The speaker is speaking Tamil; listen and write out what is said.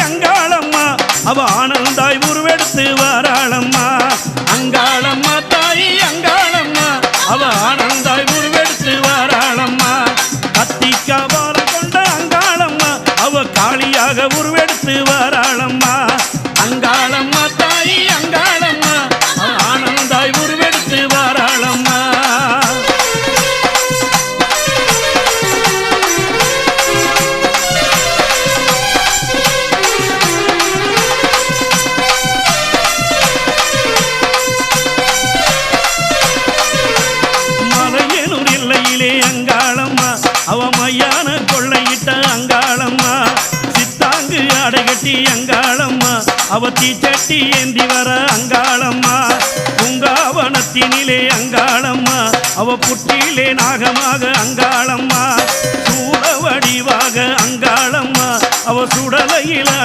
அங்காளம்மா அவ ஆனந்தாய் உருவெடுத்து வாராளம்மா அங்காளம்மா தாயி அங்காளம்மா அவ ஆனந்தாய் உருவெடுத்து வாராளம்மா கத்திக்கா பாலம் கொண்ட அங்காளம்மா அவ காளியாக உருவெடுத்து வாராளம்மா அங்காளம்மா தாயி அங்காளம்மா அவ ஆனந்தாய் உருவெடுத்து வாராளம்மா அங்காளம்மா அவ மையான கொள்ளையிட்ட அங்காளம்மா சித்தாங்கு அடைகட்டி அங்காளம்மா அவ தீச்சட்டி ஏந்தி வர அங்காளம்மா பூங்காவனத்தினிலே அங்காளம்மா அவ புற்றிலே நாகமாக அங்காளம்மா சூட வடிவாக அங்காளம்மா அவ சுடலையில